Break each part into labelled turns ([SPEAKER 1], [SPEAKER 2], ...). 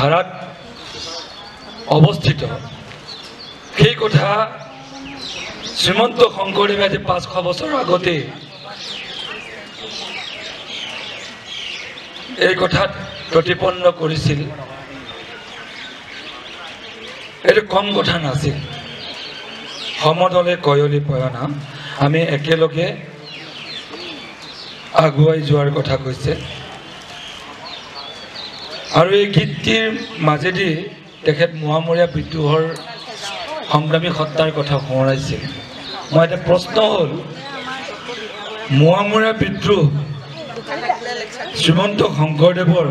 [SPEAKER 1] ধাৰাত অৱস্থিত সেই কথা শ্ৰীমন্ত শংকৰদেৱে আজি 500 বছৰ আগতে এই কথাত প্ৰতিপন্ন কৰিছিল। এইটো কম কথা নাছিল। সমদলে কয়লি পয়না আমি একেলগে আগুৱাই যোৱাৰ কথা কৈছে আৰু এই গীতটিৰ মাজেদি তেখেত মোৱামৰীয়া বিদ্ৰোহৰ সংগ্ৰামী সত্তাৰ কথা সোঁৱৰাইছিল। মই এটা প্ৰশ্ন হ'ল মোৱামৰীয়া বিদ্ৰোহ শ্ৰীমন্ত শংকৰদেৱৰ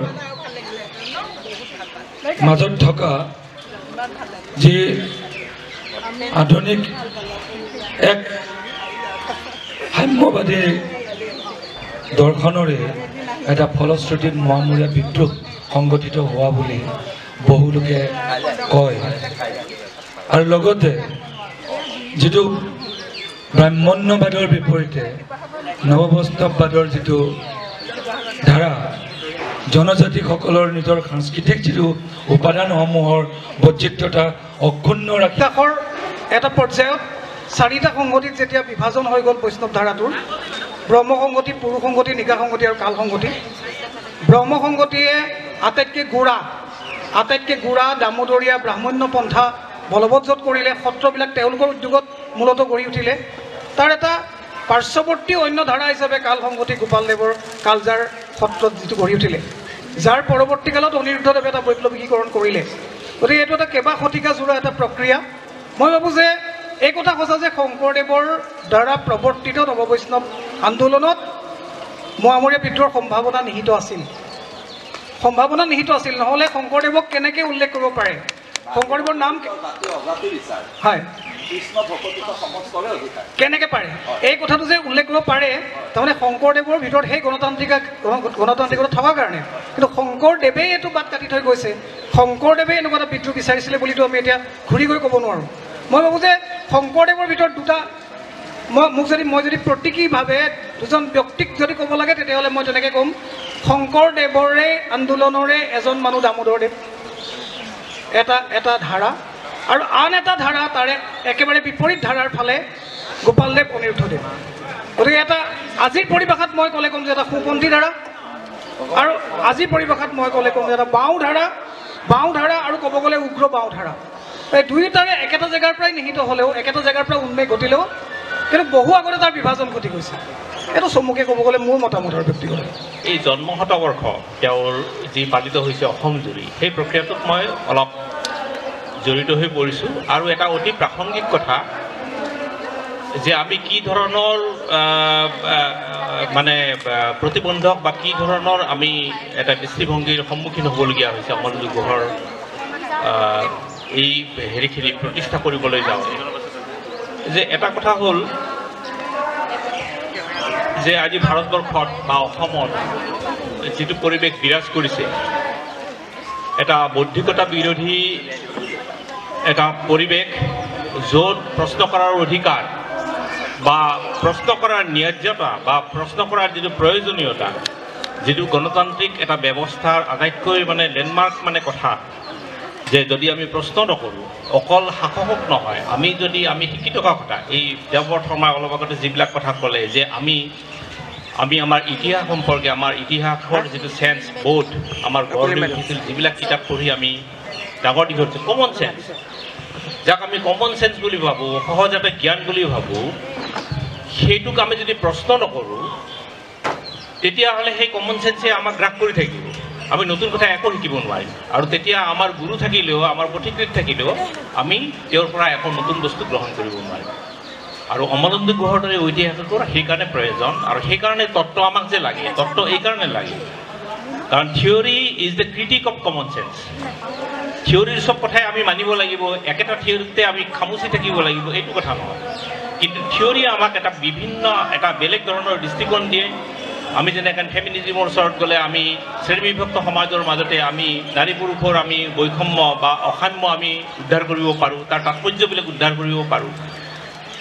[SPEAKER 1] মাজত থকা যি আধুনিক এক সাম্যবাদী দৰ্শনৰে এটা ফলশ্ৰুতিত মোৱামৰীয়া বিদ্ৰোহ সংগঠিত হোৱা বুলি বহুলোকে কয় আৰু লগতে যিটো ব্ৰাহ্মণ্যবাদৰ বিপৰীতে নৱবৈষ্ণৱবাদৰ যিটো ধাৰা জনজাতিসকলৰ নিজৰ সাংস্কৃতিক যিটো উপাদানসমূহৰ বৈচিত্ৰতা অক্ষুণ্ণ ৰাখি
[SPEAKER 2] এটা পৰ্যায়ত 4টা সংগতিত যেতিয়া বিভাজন হৈ গ'ল বৈষ্ণৱ ধাৰাটোৰ ব্ৰহ্ম সংগতি, পুৰুষ সংগতি, নিকা সংগতি আৰু কাল সংগতি। ব্ৰহ্ম সংগতিয়ে আটাইতকৈ গোড়া দামোদৰীয়া ব্ৰাহ্মণ্য পন্থা বলবৎ কৰিলে। সত্ৰবিলাক তেওঁলোকৰ উদ্যোগত মূলত গঢ়ি উঠিলে। তাৰ এটা পাৰ্শ্বৱৰ্তী অন্য ধাৰা হিচাপে কাল সংগতি গোপালদেৱৰ কালজাৰ সত্ৰত যিটো গঢ়ি উঠিলে, যাৰ পৰৱৰ্তীকালত অনিৰুদ্ধদেৱে এটা বৈপ্লৱিকীকৰণ কৰিলে। গতিকে এইটো এটা কেইবা শতিকা জোৰা এটা প্ৰক্ৰিয়া। মই ভাবোঁ যে এই কথা সঁচা যে শংকৰদেৱৰ দ্বাৰা প্ৰৱৰ্তিত নৱবৈষ্ণৱ আন্দোলনত মোৱামৰীয়া বিদ্ৰোহৰ সম্ভাৱনা নিহিত আছিল। নহ'লে শংকৰদেৱক কেনেকৈ উল্লেখ কৰিব পাৰে? শংকৰদেৱৰ নাম হয় কেনেকৈ পাৰে এই কথাটো যে উল্লেখ কৰিব পাৰে, তাৰমানে শংকৰদেৱৰ ভিতৰত সেই গণতান্ত্ৰিকতা থকাৰ কাৰণে। কিন্তু শংকৰদেৱে এইটো বাট কাটি থৈ গৈছে। শংকৰদেৱে এনেকুৱা এটা বিদ্ৰোহ বিচাৰিছিলে বুলিতো আমি এতিয়া ঘূৰি গৈ ক'ব নোৱাৰোঁ। মই ভাবোঁ যে শংকৰদেৱৰ ভিতৰত দুটা মই যদি প্ৰতীকীভাৱে দুজন ব্যক্তিক যদি ক'ব লাগে তেতিয়াহ'লে মই তেনেকৈ ক'ম, শংকৰদেৱৰে আন্দোলনৰে এজন মানুহ দামোদৰদেৱ, এটা ধাৰা, আৰু আন এটা ধাৰা তাৰে একেবাৰে বিপৰীত ধাৰাৰ ফালে গোপালদেৱ, অনিৰুদ্ধদেৱ। গতিকে এটা আজিৰ পৰিভাষাত মই ক'লে ক'ম যে এটা সোঁপন্থী ধাৰা, আৰু আজিৰ পৰিভাষাত মই ক'লে ক'ম যে এটা বাওঁ ধাৰা আৰু ক'ব গ'লে উগ্ৰ বাওঁ ধাৰা। এই দুয়োটাৰে একেটা জেগাৰ পৰাই নিহিত হ'লেও, একেটা জেগাৰ পৰা উন্মেষ ঘটিলেও কিন্তু বহু আগতে তাৰ বিভাজন ঘটি গৈছে। এইটো চমুকে ক'ব গ'লে মোৰ মতামতৰ ব্যক্তিগত।
[SPEAKER 3] এই জন্ম শতবৰ্ষ তেওঁৰ যি পালিত হৈছে অসম জুৰি, সেই প্ৰক্ৰিয়াটোত মই অলপ জড়িত হৈ পৰিছোঁ। আৰু এটা অতি প্ৰাসংগিক কথা যে আমি কি ধৰণৰ মানে প্ৰতিবন্ধক বা কি ধৰণৰ আমি এটা দৃষ্টিভংগীৰ সন্মুখীন হ'বলগীয়া হৈছে অমৰজিৎ গুহৰ এই হেৰিখিনি প্ৰতিষ্ঠা কৰিবলৈ যাওঁ। যে এটা কথা হ'ল যে আজি ভাৰতবৰ্ষত বা অসমত যিটো পৰিৱেশ বিৰাজ কৰিছে, এটা বৌদ্ধিকতা বিৰোধী এটা পৰিৱেশ, য'ত প্ৰশ্ন কৰাৰ অধিকাৰ বা প্ৰশ্ন কৰাৰ ন্যায্যতা বা প্ৰশ্ন কৰাৰ যিটো প্ৰয়োজনীয়তা, যিটো গণতান্ত্ৰিক এটা ব্যৱস্থাৰ আটাইতকৈ মানে লেণ্ডমাৰ্ক মানে কথা, যে যদি আমি প্ৰশ্ন নকৰোঁ, অকল শাসক নহয়, আমি শিকি থকা কথা, এই দেৱব্ৰত শৰ্মাই অলপ আগতে যিবিলাক কথা ক'লে যে আমি আমাৰ ইতিহাস সম্পৰ্কে, আমাৰ ইতিহাসৰ যিটো চেঞ্চ বোধ আমাৰ গঢ় লৈ উঠিছিল, যিবিলাক কিতাপ পঢ়ি আমি ডাঙৰ দীঘল হৈছোঁ, কমন চেঞ্চ, যাক আমি কমন চেঞ্চ বুলি ভাবোঁ, সহজতে জ্ঞান বুলি ভাবোঁ, সেইটোক আমি যদি প্ৰশ্ন নকৰোঁ তেতিয়াহ'লে সেই কমন চেঞ্চে আমাক গ্ৰাস কৰি থাকিব। আমি নতুন কথা একো শিকিব নোৱাৰিম। আৰু তেতিয়া আমাৰ গুৰু থাকিলেও, আমাৰ পথিকৃত থাকিলেও আমি তেওঁৰ পৰা একো নতুন বস্তু গ্ৰহণ কৰিব নোৱাৰিম। আৰু অমৰজিৎ গুহৰ দৰে ঐতিহাসিকৰ সেইকাৰণে প্ৰয়োজন। আৰু সেইকাৰণে তত্ত্ব আমাক যে লাগে, তত্ত্ব এইকাৰণে লাগে কাৰণ theory is the critique of common sense. থিয়ৰীৰ চব কথাই আমি মানিব লাগিব, একেটা থিয়ৰীতে আমি খামুচি থাকিব লাগিব, এইটো কথা নহয়। কিন্তু থিয়ৰীয়ে আমাক এটা বেলেগ ধৰণৰ দৃষ্টিকোণ দিয়ে। আমি যেনেকৈ ফেমিনিজিমৰ ওচৰত গ'লে আমি শ্ৰেণীবিভক্ত সমাজৰ মাজতে আমি নাৰী পুৰুষৰ আমি বৈষম্য বা অসাম্য আমি উদ্ধাৰ কৰিব পাৰোঁ, তাৰ তাৎপৰ্যবিলাক উদ্ধাৰ কৰিব পাৰোঁ।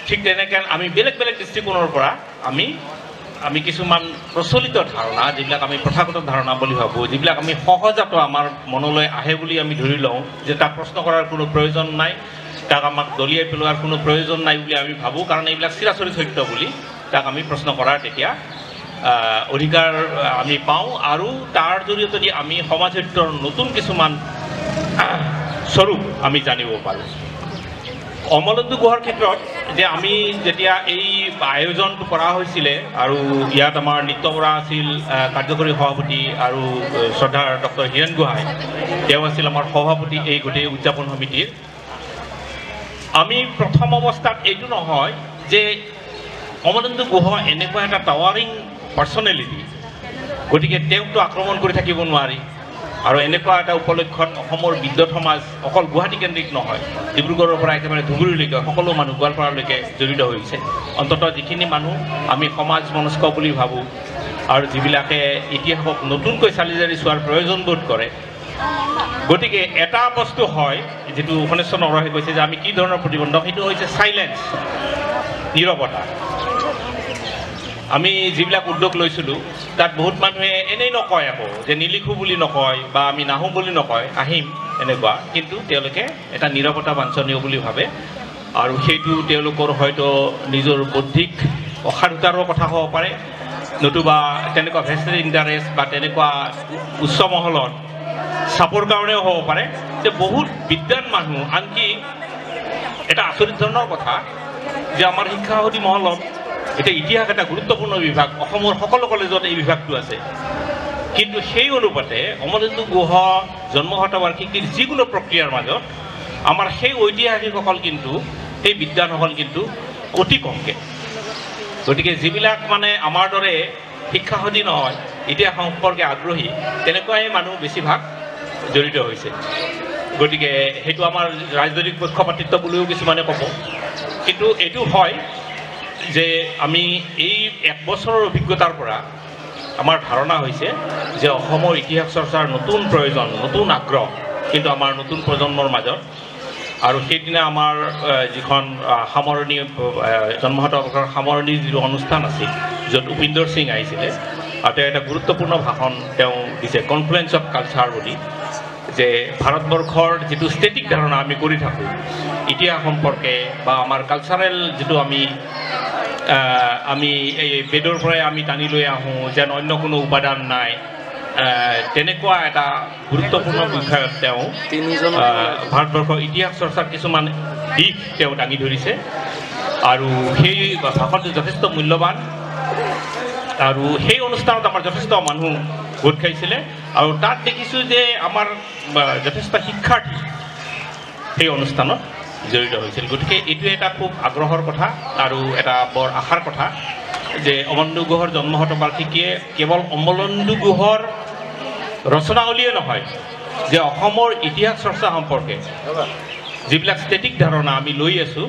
[SPEAKER 3] ঠিক তেনেকৈ আমি বেলেগ বেলেগ দৃষ্টিকোণৰ পৰা আমি আমি কিছুমান প্ৰচলিত ধাৰণা যিবিলাক আমি প্ৰথাগত ধাৰণা বুলি ভাবোঁ, যিবিলাক আমি সহজাত আমাৰ মনলৈ আহে বুলি আমি ধৰি লওঁ যে তাক প্ৰশ্ন কৰাৰ কোনো প্ৰয়োজন নাই, তাক আমাক দলিয়াই পেলোৱাৰ কোনো প্ৰয়োজন নাই বুলি আমি ভাবোঁ, কাৰণ এইবিলাক চিৰাচৰি সত্য বুলি তাক আমি প্ৰশ্ন কৰাৰ তেতিয়া অধিকাৰ আমি পাওঁ। আৰু তাৰ জৰিয়তে যদি আমি সমাজহিতৰ নতুন কিছুমান স্বৰূপ আমি জানিব পাৰোঁ। অমলেন্দু গুহাৰ ক্ষেত্ৰত যে আমি যেতিয়া এই আয়োজনটো কৰা হৈছিলে আৰু ইয়াত আমাৰ নিত্য বৰা আছিল কাৰ্যকৰী সভাপতি আৰু শ্ৰদ্ধাৰ ডক্টৰ হীৰেণ গোহাঁই তেওঁ আছিল আমাৰ সভাপতি এই গোটেই উদযাপন সমিতিৰ। আমি প্ৰথম অৱস্থাত এইটো নহয় যে অমলেন্দু গুহা এনেকুৱা এটা টাৱাৰিং পাৰ্চনেলিটি, গতিকে তেওঁকতো আক্ৰমণ কৰি থাকিব নোৱাৰি, আৰু এনেকুৱা এটা উপলক্ষত অসমৰ বিদ্যুৎ সমাজ অকল গুৱাহাটী কেন্দ্ৰিক নহয়, ডিব্ৰুগড়ৰ পৰা একেবাৰে ধুবুৰীলৈকে সকলো মানুহ গোৱালপাৰালৈকে জড়িত হৈছে। অন্ততঃ যিখিনি মানুহ আমি সমাজ মনস্ক বুলি ভাবোঁ আৰু যিবিলাকে ইতিহাসক নতুনকৈ চালি জাৰি চোৱাৰ প্ৰয়োজন বোধ কৰে। গতিকে এটা বস্তু হয় যিটো উপন্যাসৰ নৰহে কৈছে যে আমি কি ধৰণৰ প্ৰতিবন্ধক, সেইটো হৈছে চাইলেঞ্চ, নীৰৱতা। আমি যিবিলাক উদ্যোগ লৈছিলোঁ তাত বহুত মানুহে এনেই নকয় আকৌ যে নিলিখোঁ বুলি নকয় বা আমি নাহোঁ বুলি নকয়, আহিম এনেকুৱা, কিন্তু তেওঁলোকে এটা নীৰৱতা বাঞ্ছনীয় বুলি ভাবে। আৰু সেইটো তেওঁলোকৰ হয়তো নিজৰ বৌদ্ধিক অসাধুতাৰো কথা হ'ব পাৰে, নতুবা তেনেকুৱা ভেষ্টেড ইণ্টাৰেষ্ট বা তেনেকুৱা উচ্চ মহলত চাপৰ কাৰণেও হ'ব পাৰে যে বহুত বিদ্বান মানুহ, আনকি এটা আচৰিত ধৰণৰ কথা যে আমাৰ শিক্ষাসূচী মহলত এতিয়া ইতিহাস এটা গুৰুত্বপূৰ্ণ বিভাগ, অসমৰ সকলো কলেজত এই বিভাগটো আছে, কিন্তু সেই অনুপাতে অমলেন্দু গুহা জন্ম শতবাৰ্ষিকীৰ যিকোনো প্ৰক্ৰিয়াৰ মাজত আমাৰ সেই ঐতিহাসিকসকল কিন্তু, সেই বিদ্বানসকল কিন্তু অতি কমকৈ। গতিকে যিবিলাক মানে আমাৰ দৰে শিক্ষাসূচী নহয়, ইতিহাস সম্পৰ্কে আগ্ৰহী, তেনেকুৱাই মানুহ বেছিভাগ জড়িত হৈছে। গতিকে সেইটো আমাৰ ৰাজনৈতিক পক্ষপাতিত্ব বুলিও কিছুমানে ক'ব, কিন্তু এইটো হয় যে আমি এই এক বছৰৰ অভিজ্ঞতাৰ পৰা আমাৰ ধাৰণা হৈছে যে অসমৰ ইতিহাস চৰ্চাৰ নতুন প্ৰয়োজন, নতুন আগ্ৰহ কিন্তু আমাৰ নতুন প্ৰজন্মৰ মাজত। আৰু সেইদিনা আমাৰ যিখন সামৰণি জন্ম শতবৰ্ষৰ সামৰণি যিটো অনুষ্ঠান আছিল, য'ত উপেন্দ্ৰ সিং আহিছিলে আৰু তেওঁ এটা গুৰুত্বপূৰ্ণ ভাষণ তেওঁ দিছে, কনফ্লুৱেঞ্চ অফ কালচাৰ বুলি, যে ভাৰতবৰ্ষৰ যিটো ষ্টেটিক ধাৰণা আমি কৰি থাকোঁ ইতিহাস সম্পৰ্কে বা আমাৰ কালচাৰেল যিটো আমি এই বেদৰ পৰাই আমি টানি লৈ আহোঁ যেন অন্য কোনো উপাদান নাই, তেনেকুৱা এটা গুৰুত্বপূৰ্ণ বিষয়ত তেওঁ ভাৰতবৰ্ষৰ ইতিহাস চৰ্চাৰ কিছুমান দিশ তেওঁ দাঙি ধৰিছে। আৰু সেই ভাষণটো যথেষ্ট মূল্যৱান, আৰু সেই অনুষ্ঠানত আমাৰ যথেষ্ট মানুহ গোট খাইছিলে, আৰু তাত দেখিছোঁ যে আমাৰ যথেষ্ট শিক্ষাৰ্থী সেই অনুষ্ঠানত জড়িত হৈছিল। গতিকে এইটো এটা খুব আগ্ৰহৰ কথা আৰু এটা বৰ আশাৰ কথা যে অমলেন্দু গুহাৰ জন্ম শতবাৰ্ষিকীয়ে কেৱল অমলেন্দু গুহাৰ ৰচনাৱলীয়ে নহয়, যে অসমৰ ইতিহাস চৰ্চা সম্পৰ্কে যিবিলাক ষ্টেটিক ধাৰণা আমি লৈ আছোঁ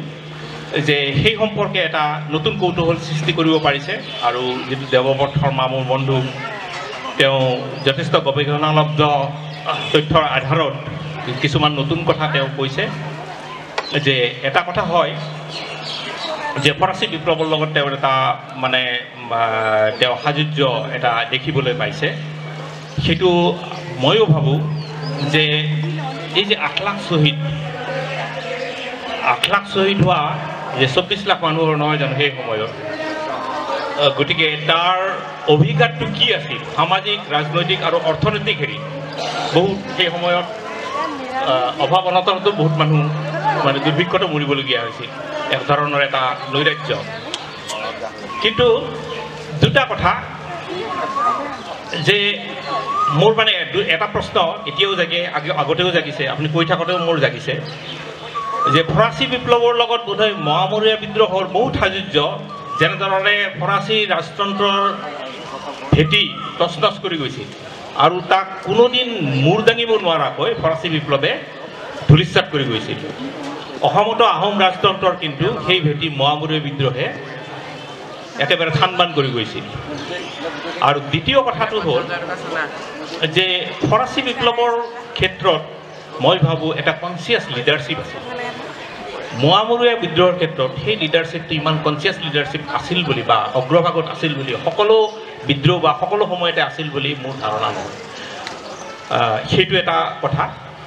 [SPEAKER 3] যে সেই সম্পৰ্কে এটা নতুন কৌতূহল সৃষ্টি কৰিব পাৰিছে। আৰু যিটো দেৱব্ৰত শৰ্মা মোৰ বন্ধু, তেওঁ যথেষ্ট গৱেষণালব্ধ তথ্যৰ আধাৰত কিছুমান নতুন কথা তেওঁ কৈছে। যে এটা কথা হয় যে ফৰাচী বিপ্লৱৰ লগত তেওঁ এটা মানে তেওঁ সাযুজ্য এটা দেখিবলৈ পাইছে। সেইটো ময়ো ভাবোঁ যে এই যে 8 লাখ শ্বহীদ হোৱা যে 24 লাখ মানুহৰ নহয় জানো সেই সময়ত, গতিকে তাৰ অভিঘাতটো কি আছিল সামাজিক, ৰাজনৈতিক আৰু অৰ্থনৈতিক হেৰি, বহুত সেই সময়ত অভাৱ অনাটনতো বহুত মানুহ মানে দুৰ্ভিক্ষতো মৰিবলগীয়া হৈছিল, এক ধৰণৰ এটা নৈৰাজ্য। কিন্তু দুটা কথা যে মোৰ মানে এটা প্ৰশ্ন এতিয়াও জাগে, আগতেও জাগিছে, আপুনি কৈ থাকোঁতেও মোৰ জাগিছে যে ফৰাচী বিপ্লৱৰ লগত বোধহয় মহামৰীয়া বিদ্ৰোহৰ বহুত সাযুজ্য, যেনেধৰণে ফৰাচী ৰাজতন্ত্ৰৰ ভেটি তছনছ কৰি গৈছিল আৰু তাক কোনোদিন মূৰ দাঙিব নোৱাৰাকৈ ফৰাচী বিপ্লৱে ধূলিসাৎ কৰি গৈছিল। অসমতো আহোম ৰাজতন্ত্ৰৰ কিন্তু সেই ভেটি মহামৰীয়া বিদ্ৰোহে একেবাৰে থান-বান কৰি গৈছিল। আৰু দ্বিতীয় কথাটো হ'ল যে ফৰাচী বিপ্লৱৰ ক্ষেত্ৰত মই ভাবোঁ এটা কনচিয়াছ লিডাৰশ্বিপ আছে, মোৱামৰীয়া বিদ্ৰোহৰ ক্ষেত্ৰত সেই লিডাৰশ্বিপটো ইমান কনচিয়াছ লিডাৰশ্বিপ আছিল বুলি বা অগ্ৰভাগত আছিল বুলি সকলো বিদ্ৰোহ বা সকলো সময়তে আছিল বুলি মোৰ ধাৰণা নহয় সেইটো এটা কথা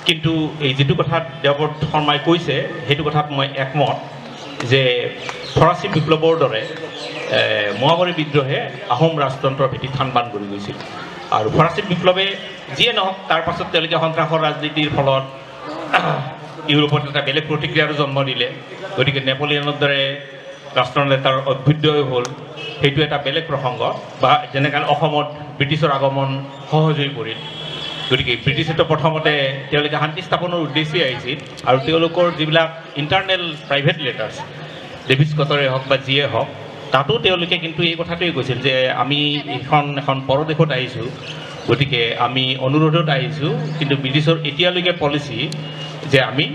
[SPEAKER 3] কিন্তু এই যিটো কথা দেৱব্ৰত শৰ্মাই কৈছে সেইটো কথাত মই একমত যে ফৰাচী বিপ্লৱৰ দৰে মোৱামৰী বিদ্ৰোহে আহোম ৰাজতন্ত্ৰৰ ভেটি থান-বান কৰি গৈছিল আৰু ফৰাচী বিপ্লৱে যিয়ে নহওক তাৰ পাছত তেওঁলোকে সন্ত্ৰাসৰ ৰাজনীতিৰ ফলত ইউৰোপত এটা বেলেগ প্ৰতিক্ৰিয়াৰো জন্ম দিলে গতিকে নেপোলিয়নৰ দৰে ৰাষ্ট্ৰনেতাৰ অভ্যুদয় হ'ল সেইটো এটা বেলেগ প্ৰসংগ বা যেনেকৈ অসমত ব্ৰিটিছৰ আগমন সহজ হৈ পৰিল গতিকে ব্ৰিটিছেতো প্ৰথমতে তেওঁলোকে শান্তি স্থাপনৰ উদ্দেশ্যে আহিছিল আৰু তেওঁলোকৰ যিবিলাক ইণ্টাৰনেল প্ৰাইভেট লেটাৰ্ছ ডেভিড স্কটৰে হওক বা যিয়ে হওক তাতো তেওঁলোকে কিন্তু এই কথাটোৱে কৈছিল যে আমি এখন পৰদেশত আহিছোঁ গতিকে আমি অনুৰোধত আহিছোঁ কিন্তু ব্ৰিটিছৰ এতিয়ালৈকে পলিচি যে আমি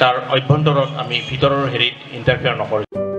[SPEAKER 3] তাৰ অভ্যন্তৰত আমি ভিতৰৰ হেৰিত ইণ্টাৰফেয়াৰ নকৰোঁ